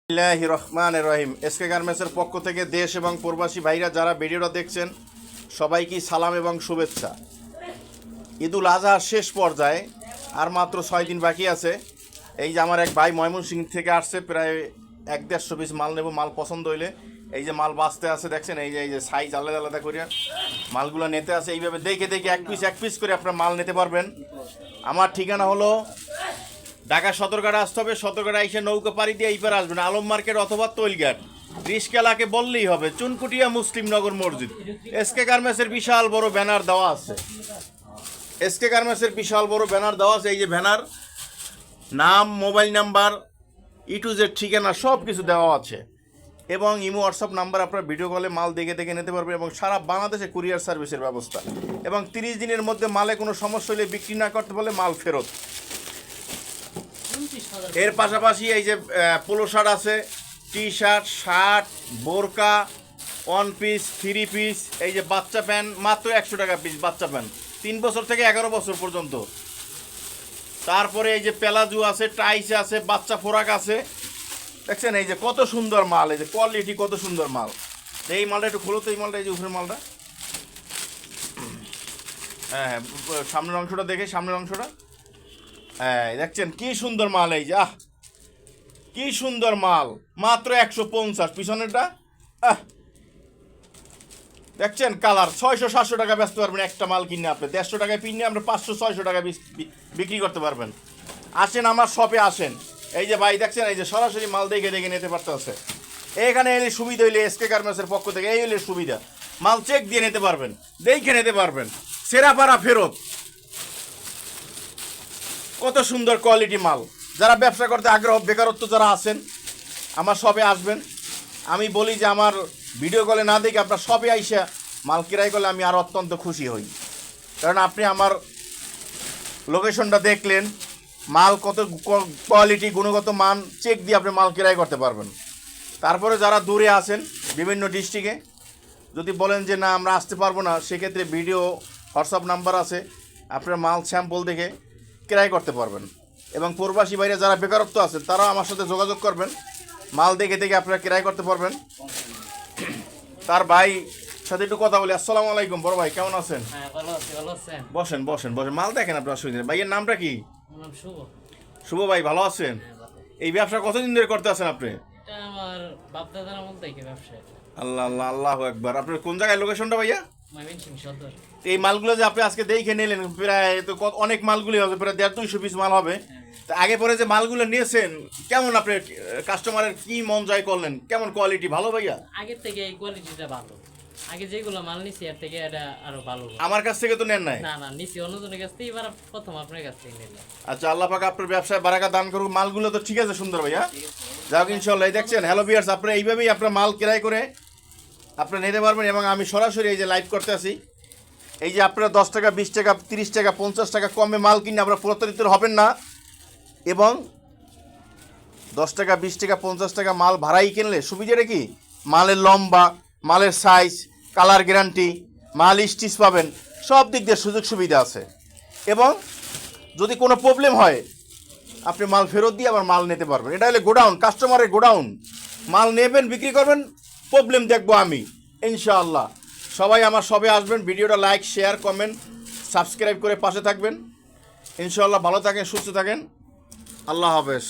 বিসমিল্লাহির রহমানির রহিম। এসকে গার্মেন্টসের পক্ষ থেকে দেশ এবং প্রবাসী ভাইরা যারা ভিডিওটা দেখছেন সবাইকে সালাম এবং শুভেচ্ছা। ঈদুল আজহার শেষ পর্যায়ে আর মাত্র 6 দিন বাকি আছে। এই যে আমার এক ভাই ময়মনসিংহ থেকে আসছে, প্রায় 1-150 পিস মাল নেব। মাল পছন্দ হইলে এই যে মাল বাঁচতে আছে, দেখছেন এই যে সাইজ আলাদা আলাদা করে মালগুলো নিতে আছে। এইভাবে দেখে দেখে এক পিস করে আপনার মাল নিতে পারবেন। আমার ঠিকানা হলো ঢাকা সদরঘাট আসতে হবে, সদরঘাট এসে নৌকা পাড়ি দিয়ে এই পারে আসবেন, আলম মার্কেট অথবা তৈলঘাট। রিস্কেলাকে বললেই হবে, চুনকুটিয়া মুসলিমনগর মসজিদ। এসকে গার্মেন্টসের বিশাল বড় ব্যানার দেওয়া আছে। এসকে গার্মেন্টসের বিশাল বড় ব্যানার দেওয়া আছে। এই যে ব্যানার, নাম, মোবাইল নাম্বার, টু জেড ঠিকানা সব কিছু দেওয়া আছে। এবং ইমো হোয়াটসঅ্যাপ নাম্বার, আপনার ভিডিও কলে মাল দেখে দেখে নিতে পারবেন। এবং সারা বাংলাদেশে কুরিয়ার সার্ভিসের ব্যবস্থা। এবং 30 দিনের মধ্যে মালে কোনো সমস্যা হলে বিক্রি না করতে পারলে মাল ফেরত। এর পাশাপাশি এই যে পোলো শার্ট আছে, টি শার্ট, শার্ট, বোরকা, 1 পিস, 3 পিস। এই যে বাচ্চা প্যান্ট মাত্র 100 টাকা পিস, বাচ্চা প্যান্ট 3 বছর থেকে 11 বছর পর্যন্ত। তারপরে এই যে প্লাজো আছে, টাইস আছে, বাচ্চা ফোরাক আছে। দেখছেন এই যে কত সুন্দর মাল, এই যে কোয়ালিটি কত সুন্দর মাল। এই মালটা একটু খোলো তো, এই মালটা, এই যে উপরের মালটা। হ্যাঁ হ্যাঁ, সামনের অংশটা দেখে, সামনের অংশটা। হ্যাঁ দেখছেন কি সুন্দর মাল, এই যে কি সুন্দর মাল, মাত্র 150। পিছনেরটা দেখছেন কালার 600-700 টাকা বেচতে পারবেন একটা মাল কিনে। আপনি 150 টাকায় কিনে আপনি 500-600 টাকা বিক্রি করতে পারবেন। আসেন আমার শপে আসেন। এই যে ভাই দেখছেন, এই যে সরাসরি মাল দেখে দেখে নিতে পারতেছে। এখানে এলে সুবিধা হইলে এসকে গার্মেন্টসের পক্ষ থেকে এই হলে সুবিধা, মাল চেক দিয়ে নিতে পারবেন, দেখে নিতে পারবেন, সেরা পাড়া ফেরত। কত সুন্দর কোয়ালিটি মাল। যারা ব্যবসা করতে আগ্রহ, বেকারত্ব যারা আছেন আমার শপে আসবেন। আমি বলি যে আমার ভিডিও কলে না দেখে আপনার শপে আইসা মাল ক্রয় করলে আমি আর অত্যন্ত খুশি হই। কারণ আপনি আমার লোকেশনটা দেখলেন, মাল কত কোয়ালিটি, গুণগত মান চেক দিয়ে আপনি মাল ক্রয় করতে পারবেন। তারপরে যারা দূরে আছেন বিভিন্ন ডিস্ট্রিক্টে, যদি বলেন যে না আমরা আসতে পারবো না, সেক্ষেত্রে ভিডিও হোয়াটসঅ্যাপ নাম্বার আছে, আপনার মাল স্যাম্পল দেখে ক্রয় করতে পারবেন। এবং প্রবাসী বাইরে যারা বেকারত্ব আছেন তারাও আমার সাথে যোগাযোগ করবেন, মাল দেখে দেখে আপনারা ক্রয় করতে পারবেন। তার ভাই সাথে একটু কথা বলি। আসসালামু আলাইকুম বড় ভাই, কেমন আছেন? বসেন বসেন বসেন, মাল দেখেন আপনার অসুবিধা নেই। ভাইয়ের নামটা কি? শুভ ভাই, ভালো আছেন? এই ব্যবসা কতদিন ধরে করতে আছেন আপনি? আল্লাহ আল্লাহ আল্লাহু আকবার। আপনার কোন জায়গায় লোকেশনটা ভাইয়া? এই মালগুলো যে আপনি আজকে দেখে নিলেন, প্রায় তো অনেক মালগুলি হবে, প্রায় 150-200 পিস মাল হবে। তা আগে পরে যে মালগুলো নিয়েছেন, কেমন আপনি কাস্টমারের কি মন জয় করলেন? কেমন কোয়ালিটি? ভালো ভাইয়া? আগের থেকে এই কোয়ালিটিটা ভালো। আগে যেগুলো মাল নিছি এর থেকে এটা আরো ভালো। আমার কাছ থেকে তো নেন নাই? না না, নিছি অন্যজনের কাছ থেকে, এবার প্রথম আপনার কাছ থেকে নিলাম। আচ্ছা, আল্লাহ পাক আপনার ব্যবসায় বারাকা দান করুক। মালগুলো তো ঠিক আছে, সুন্দর ভাইয়া, যাও ইনশাআল্লাহ। দেখছেন হ্যালো ভিউয়ার্স, আপনারা এইভাবেই আপনার মাল ক্রয় করে আপনারা নিতে পারবেন। এবং আমি সরাসরি এই যে লাইভ করতে আসি, এই যে আপনারা 10 টাকা, 20 টাকা, 30 টাকা, 50 টাকা কমে মাল কিনে আপনারা প্রতারিত হবেন না। এবং 10 টাকা, 20 টাকা, 50 টাকা মাল ভাড়াই কিনলে সুবিধাটা কি, মালের লম্বা, মালের সাইজ, কালার গ্যারান্টি, মাল স্টিচ পাবেন, সব দিক দিয়ে সুযোগ সুবিধা আছে। এবং যদি কোনো প্রবলেম হয় আপনি মাল ফেরত দিয়ে আবার মাল নিতে পারবেন। এটা হলে গোডাউন, কাস্টমারের গোডাউন। মাল নেবেন, বিক্রি করবেন, প্রবলেম দেখবো আমি ইনশাআল্লাহ। সবাই আমার সবে আসবেন। ভিডিওটা লাইক, শেয়ার, কমেন্ট, সাবস্ক্রাইব করে পাশে থাকবেন ইনশাআল্লাহ। ভালো থাকেন, সুস্থ থাকেন, আল্লাহ হাফেজ।